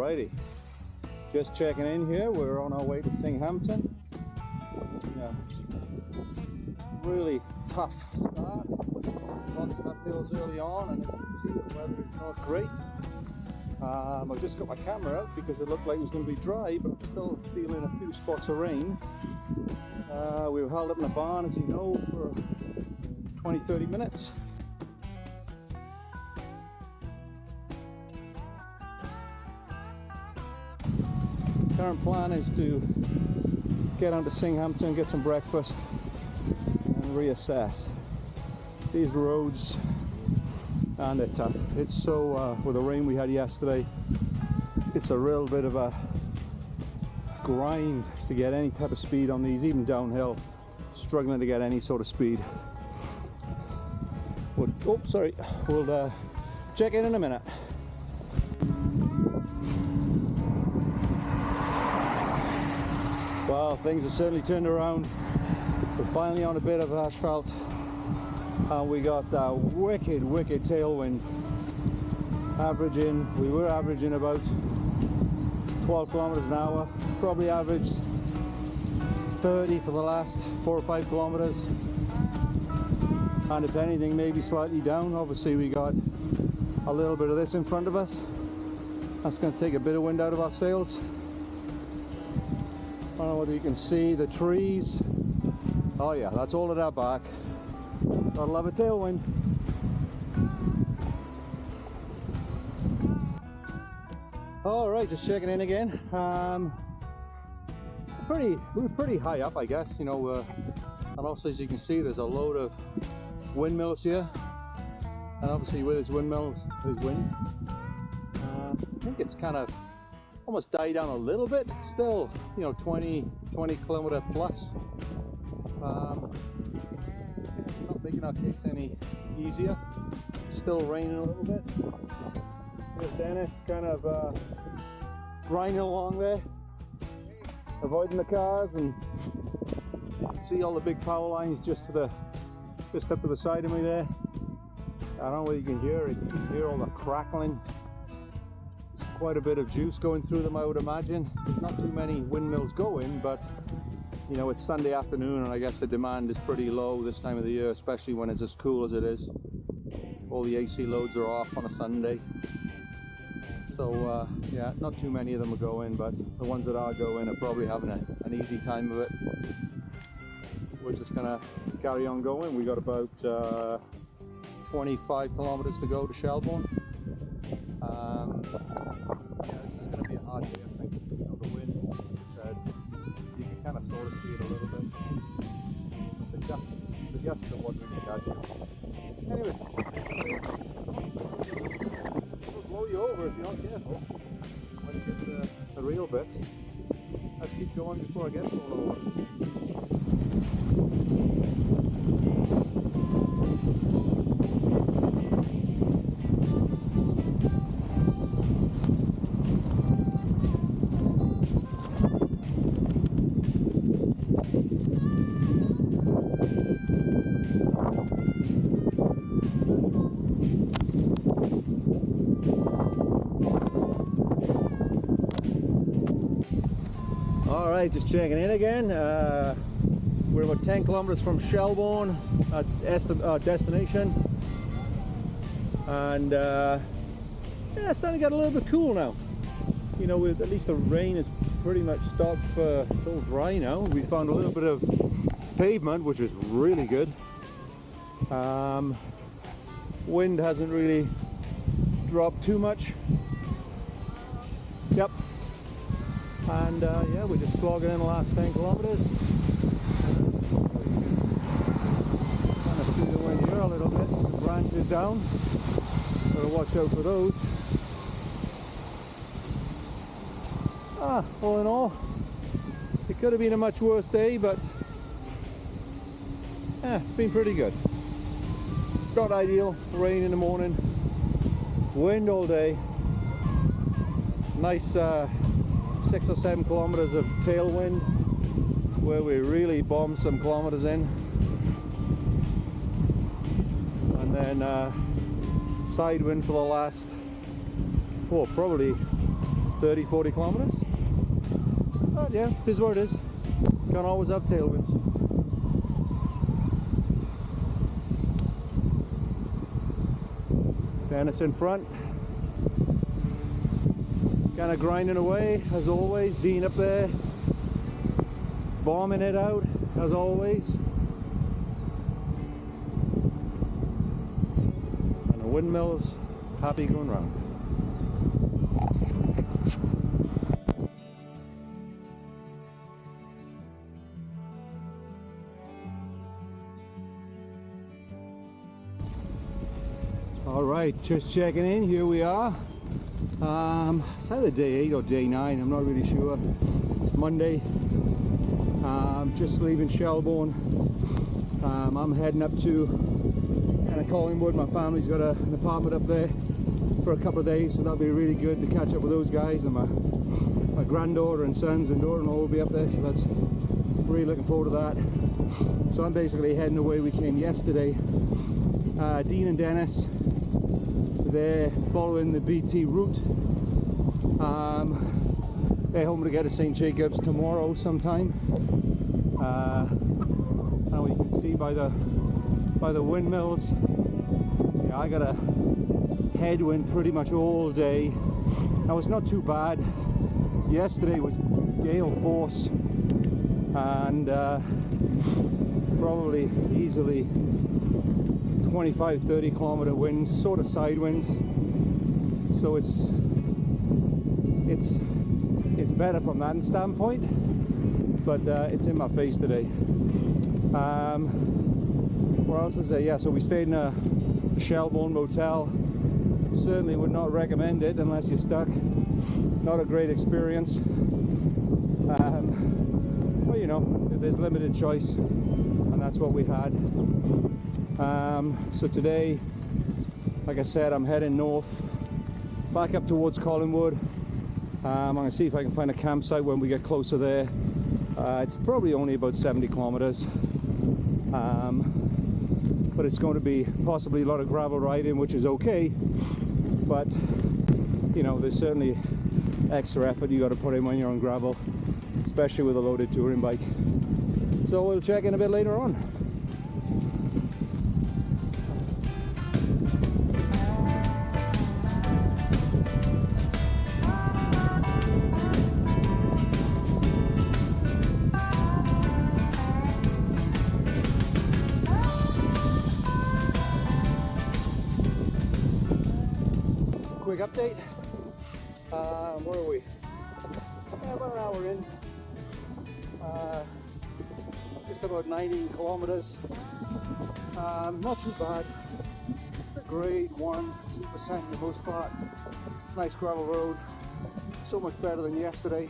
Alrighty, just checking in here. We're on our way to Singhampton. Yeah, really tough start. Lots of uphills early on, and as you can see, the weather is not great. I've just got my camera out because it looked like it was going to be dry, but I'm still feeling a few spots of rain. We were held up in a barn, as you know, for 20-30 minutes. Current plan is to get on to Singhampton, get some breakfast and reassess. These roads, and they're tough. It's so, with the rain we had yesterday, it's a real bit of a grind to get any type of speed on these, even downhill. Struggling to get any sort of speed. We'll check in a minute. Well, things have certainly turned around. We're finally on a bit of asphalt, and we got that wicked tailwind. We were averaging about 12 kilometers an hour, probably averaged 30 for the last 4 or 5 kilometers, and if anything, maybe slightly down. Obviously, we got a little bit of this in front of us. That's going to take a bit of wind out of our sails. I don't know whether you can see the trees. Oh yeah, that's all at our back. Gotta love a tailwind. Alright, just checking in again. We're pretty high up, I guess, you know, and also, as you can see, there's a load of windmills here, and obviously with his windmills, there's wind. I think it's kind of almost died down a little bit. It's still, you know, 20 kilometer plus. Not making our kicks any easier. Still raining a little bit. There's Dennis kind of grinding along there, avoiding the cars, and you can see all the big power lines just up to the side of me there. I don't know whether you can hear it. You can hear all the crackling. Quite a bit of juice going through them, I would imagine. There's not too many windmills going, but you know, it's Sunday afternoon, and I guess the demand is pretty low this time of the year, especially when it's as cool as it is. All the AC loads are off on a Sunday, so yeah, not too many of them are going, but the ones that are going are probably having an easy time of it. We're just gonna carry on going. We got about 25 kilometers to go to Shelburne. Yeah, this is going to be a hard day, I think. You know, the wind, you can kind of sort of see it a little bit. The gusts are what really got you. Anyway, it'll blow you over if you're not careful when you get the real bits. Let's keep going before I get blown over. Alright, just checking in again. We're about 10 kilometers from Shelburne, destination, and yeah, it's starting to get a little bit cool now. You know, at least the rain is pretty much stopped. It's all dry now. We found a little bit of pavement, which is really good. Wind hasn't really dropped too much. Yep. And yeah, we're just slogging in the last 10 kilometers. Kind of see the wind here a little bit. The branches down. Gotta watch out for those. All in all, it could have been a much worse day, but yeah, it's been pretty good. Not ideal. Rain in the morning, wind all day. Nice 6 or 7 kilometers of tailwind where we really bombed some kilometers in, and then side wind for the last probably 30-40 kilometers. But yeah, this is what it is. Can't always have tailwinds. Dennis in front, kind of grinding away as always. Dean up there, bombing it out as always. And the windmills happy going round. All right, just checking in. Here we are. It's either day 8 or day 9. I'm not really sure. It's Monday. Just leaving Shelburne. I'm heading up to kind of Collingwood. My family's got an apartment up there for a couple of days, so that'll be really good to catch up with those guys. And my granddaughter and sons and daughter-in-law will be up there, so that's really looking forward to that. So I'm basically heading the way we came yesterday. Dean and Dennis, they're following the BT route. They're home to get to St. Jacobs tomorrow sometime. Now you can see by the windmills, yeah, I got a headwind pretty much all day. Now it's not too bad. Yesterday was gale force and probably easily 25-30 kilometer winds, sort of side winds. So it's better from that standpoint, but it's in my face today. What else is there? Yeah, so we stayed in a Shelburne motel. Certainly would not recommend it unless you're stuck. Not a great experience. Well, you know, there's limited choice, and that's what we had. So today, like I said, I'm heading north, back up towards Collingwood. I'm going to see if I can find a campsite when we get closer there. It's probably only about 70 kilometers, but it's going to be possibly a lot of gravel riding, which is okay, but you know, there's certainly extra effort you got to put in when you're on gravel, especially with a loaded touring bike. So we'll check in a bit later on. Quick update. Where are we? Yeah, about an hour in. Just about 19 kilometers. Not too bad. It's a grade 1, 2% for the most part. Nice gravel road. So much better than yesterday,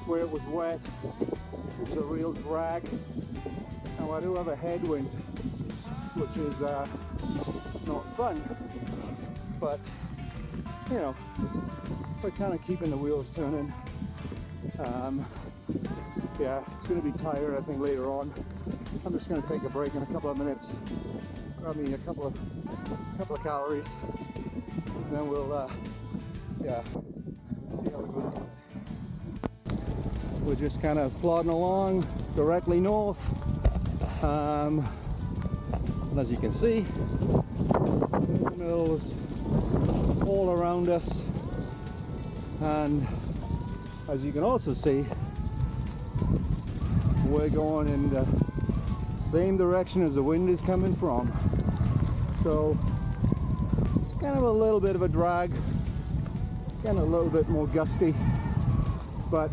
where it was wet. It was a real drag. Now I do have a headwind, which is not fun, but you know, we're kind of keeping the wheels turning. Yeah, it's going to be tired, I think, later on. I'm just going to take a break in a couple of minutes, grab me a couple of calories, and then we'll yeah, see how we go. We're just kind of plodding along directly north, and as you can see, windmills all around us, and as you can also see, we're going in the same direction as the wind is coming from. So kind of a little bit of a drag, kind of a little bit more gusty, but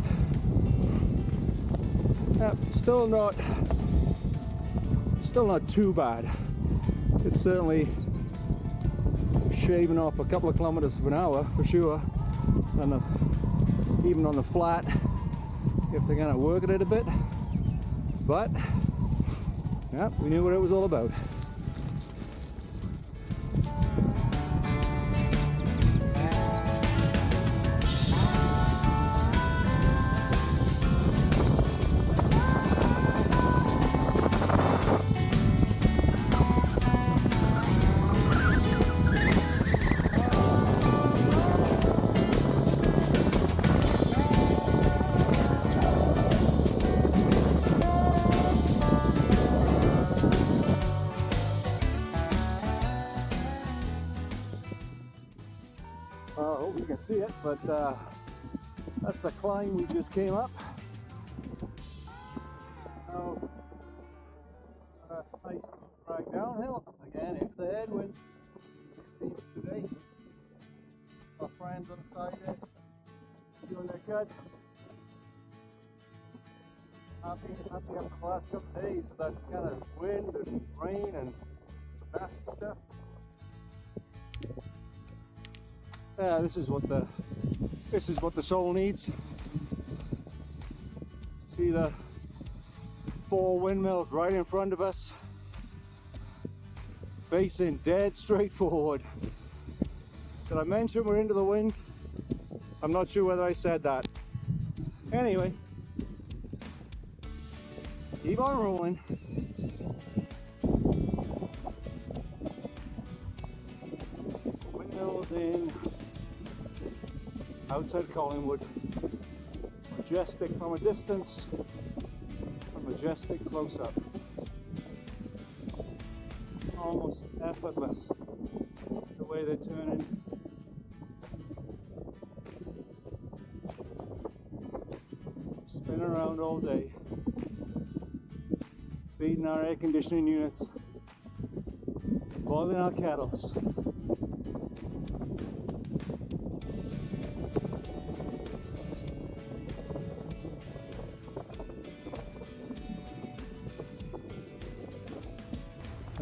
still not too bad. It's certainly shaving off a couple of kilometers an hour for sure, and even on the flat if they're going to work at it a bit. But yeah, we knew what it was all about. I hope you can see it, but that's the climb we just came up. Now, nice drag downhill again if the headwind continues today. My friends on the side there doing their cut. Happy after the last couple of days, that kind of wind and rain and nasty stuff. Yeah, this is what the soul needs. See the 4 windmills right in front of us, facing dead straight forward. Did I mention we're into the wind? I'm not sure whether I said that. Anyway, keep on rolling. Windmills in outside Collingwood. Majestic from a distance, majestic close up. Almost effortless the way they're turning. Spin around all day, feeding our air conditioning units, boiling our kettles.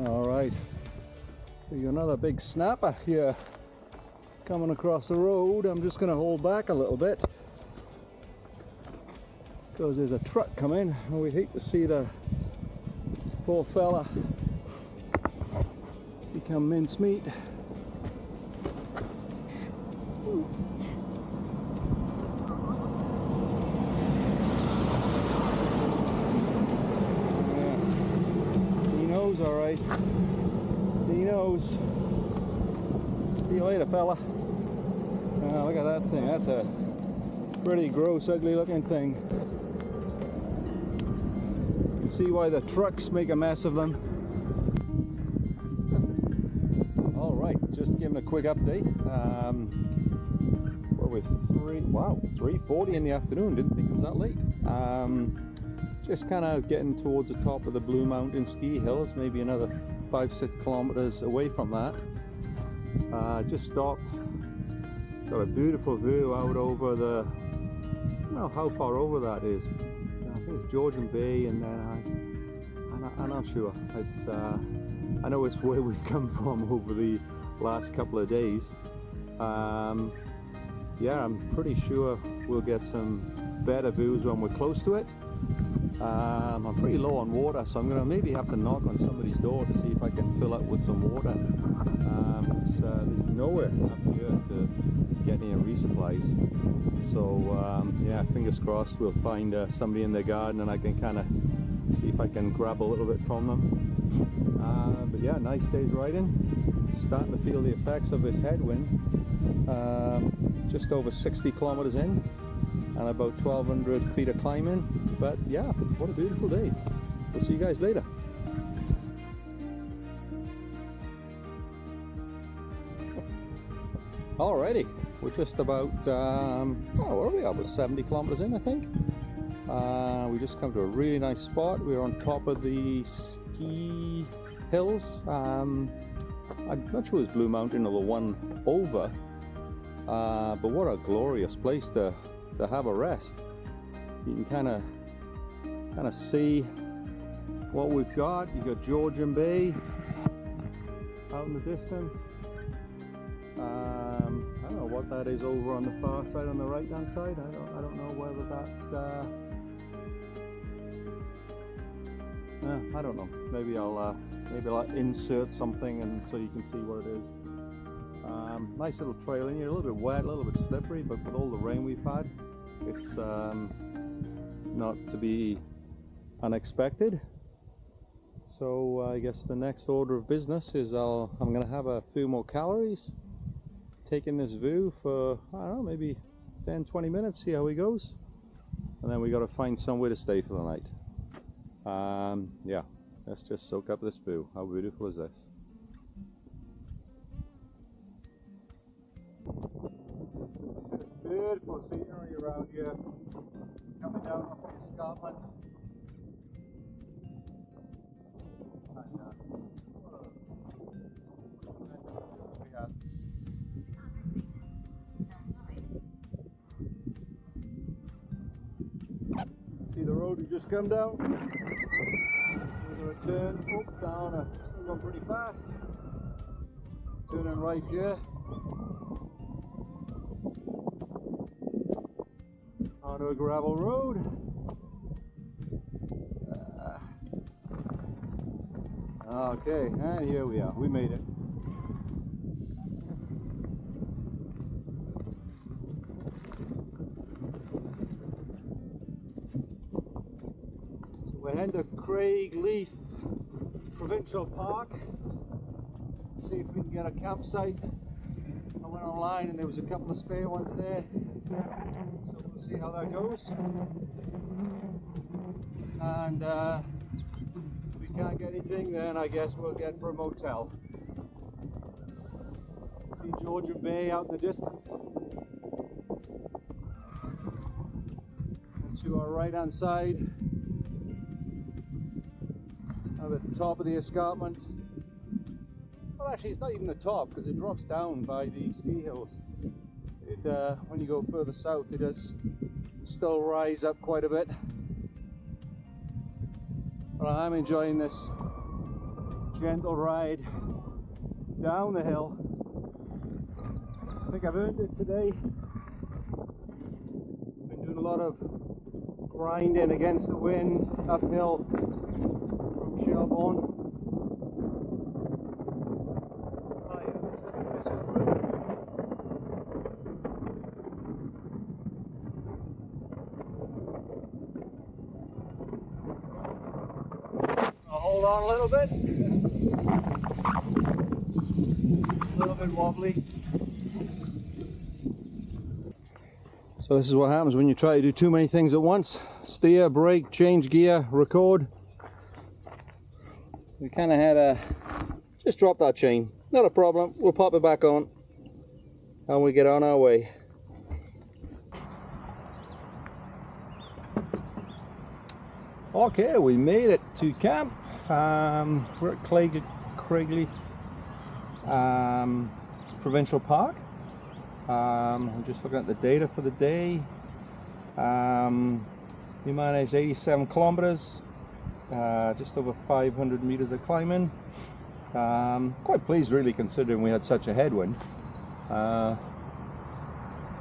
All right, we got another big snapper here coming across the road. I'm just going to hold back a little bit because there's a truck coming and we'd hate to see the poor fella become mincemeat. All right, he knows. See you later, fella. Look at that thing. That's a pretty gross, ugly looking thing. You can see why the trucks make a mess of them. All right, just to give him a quick update. Well, we're 3:40 in the afternoon. Didn't think it was that late. Just kind of getting towards the top of the Blue Mountain ski hills, maybe another 5-6 kilometers away from that. Just stopped, got a beautiful view out over the, I don't know how far over that is. I think it's Georgian Bay, and then I'm not sure. It's I know it's where we've come from over the last couple of days. Yeah, I'm pretty sure we'll get some better views when we're close to it. I'm pretty low on water, so I'm going to maybe have to knock on somebody's door to see if I can fill up with some water. There's nowhere up here to get any resupplies. So yeah, fingers crossed we'll find somebody in their garden and I can kind of see if I can grab a little bit from them. But yeah, nice day's riding. Starting to feel the effects of this headwind. Just over 60 kilometers in and about 1,200 feet of climbing. But yeah, what a beautiful day. We'll see you guys later. Alrighty, we're just about, where are we? About 70 kilometers in, I think. We just come to a really nice spot. We're on top of the ski hills. I'm not sure it's Blue Mountain or the one over, but what a glorious place to have a rest. You can kind of see what we've got. You've got Georgian Bay out in the distance. I don't know what that is over on the far side, on the right hand side. I don't know whether that's I don't know. Maybe I'll insert something and so you can see what it is. Nice little trail in here, a little bit wet, a little bit slippery, but with all the rain we've had, it's not to be unexpected. So I guess the next order of business is I'm going to have a few more calories, taking this view for, I don't know, maybe 10-20 minutes, see how he goes, and then we got to find somewhere to stay for the night. Yeah, let's just soak up this view. How beautiful is this? beautiful scenery around here, coming down off the escarpment. See the road we just come down? With a turn up, down, still going pretty fast. Turning right here. Onto a gravel road. Okay, and here we are. We made it. So we're heading to Craigleith Provincial Park. See if we can get a campsite. I went online and there was a couple of spare ones there. So we'll see how that goes. And if we can't get anything, then I guess we'll get for a motel. See Georgian Bay out in the distance. And to our right hand side, at the top of the escarpment. Well, actually, it's not even the top because it drops down by the ski hills. When you go further south, it does still rise up quite a bit. But I'm enjoying this gentle ride down the hill. I think I've earned it today. Been doing a lot of grinding against the wind uphill from Shelburne. Oh yeah, this is worth it. I'll hold on a little bit. A little bit wobbly. So this is what happens when you try to do too many things at once. Steer, brake, change gear, record. We kind of had a... just dropped our chain. Not a problem. We'll pop it back on and we get on our way. Okay, we made it to camp. We're at Craigleith Provincial Park. I'm just looking at the data for the day. We managed 87 kilometers, just over 500 meters of climbing. Quite pleased, really, considering we had such a headwind. Yeah,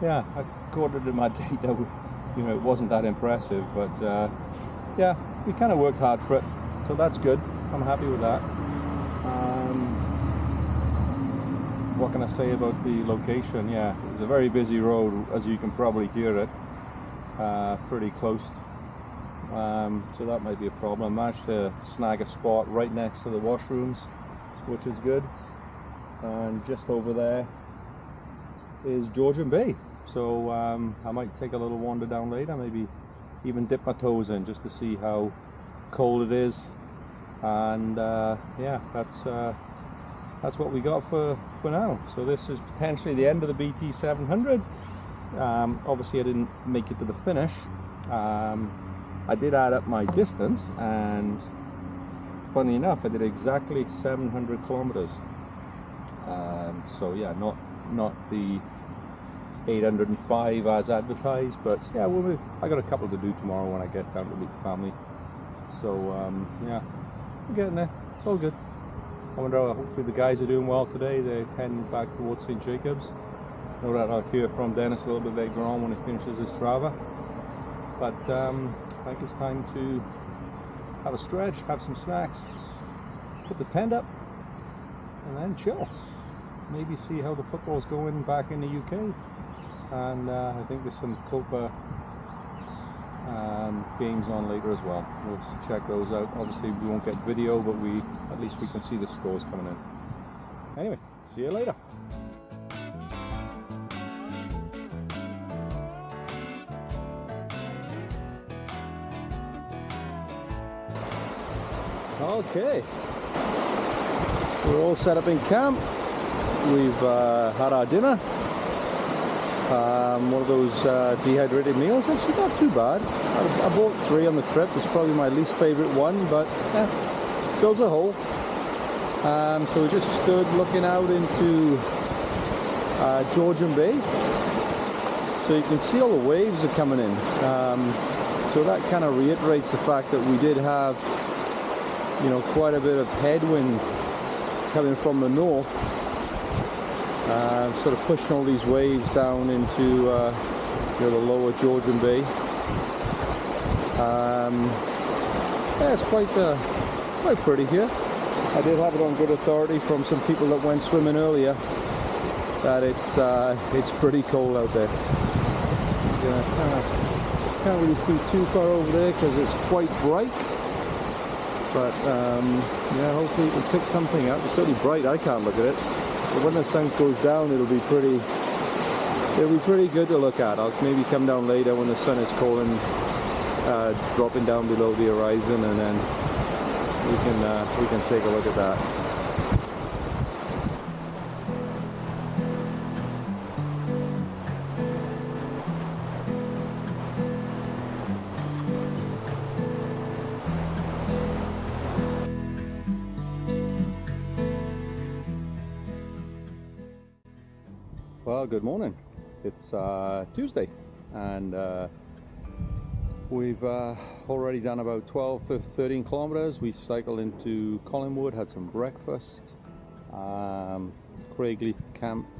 I quoted in my data, you know, it wasn't that impressive, but yeah, we kind of worked hard for it, so that's good. I'm happy with that. What can I say about the location? Yeah, it's a very busy road, as you can probably hear it. Pretty close, so that might be a problem. Managed to snag a spot right next to the washrooms, which is good. And just over there is Georgian Bay, so I might take a little wander down later, maybe even dip my toes in just to see how cold it is. And yeah, that's what we got for now. So this is potentially the end of the BT700. Obviously I didn't make it to the finish. I did add up my distance, and funny enough, I did exactly 700 kilometers. So yeah, not the 805 as advertised, but yeah, I got a couple to do tomorrow when I get down to meet the family. So yeah, we're getting there. It's all good. I wonder, hopefully the guys are doing well today. They're heading back towards St. Jacobs. No doubt I'll hear from Dennis a little bit later on when he finishes his Strava. But I think it's time to have a stretch, have some snacks, put the tent up, and then chill. Maybe see how the football's going back in the UK. And I think there's some Copa games on later as well. We'll check those out. Obviously we won't get video, but at least we can see the scores coming in. Anyway, see you later. Okay, we're all set up in camp. We've had our dinner. One of those dehydrated meals. Actually not too bad. I bought 3 on the trip. It's probably my least favorite one, but fills a hole. So we just stood looking out into Georgian Bay. So you can see all the waves are coming in. So that kind of reiterates the fact that we did have, you know, quite a bit of headwind coming from the north, sort of pushing all these waves down into you know, the lower Georgian Bay. Yeah, it's quite pretty here. I did have it on good authority from some people that went swimming earlier that it's pretty cold out there. Can't really see too far over there because it's quite bright, but yeah, hopefully you can pick something up. It's certainly bright. I can't look at it, but when the sun goes down, it'll be pretty good to look at. I'll maybe come down later when the sun is cold and dropping down below the horizon, and then we can take a look at that. Well, good morning. It's Tuesday, and we've already done about 12 to 13 kilometers. We cycled into Collingwood, had some breakfast. Craigleith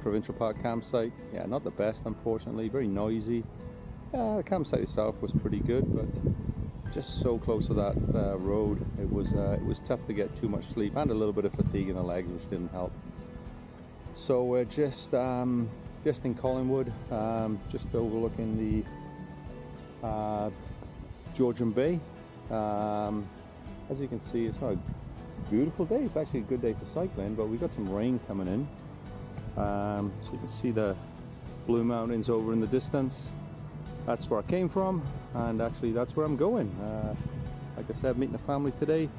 Provincial Park campsite. Yeah, not the best, unfortunately. Very noisy. The campsite itself was pretty good, but just so close to that road, it was tough to get too much sleep, and a little bit of fatigue in the legs, which didn't help. So we're just in Collingwood, just overlooking the Georgian Bay. As you can see, it's not a beautiful day. It's actually a good day for cycling, but we got some rain coming in. So you can see the Blue Mountains over in the distance. That's where I came from, and actually that's where I'm going. Like I said, meeting the family today,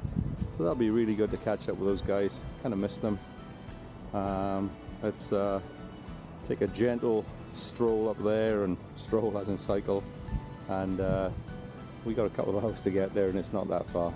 so that'll be really good to catch up with those guys. Kind of missed them. Let's take a gentle stroll up there, and stroll as in cycle, and we got a couple of hours to get there, and it's not that far.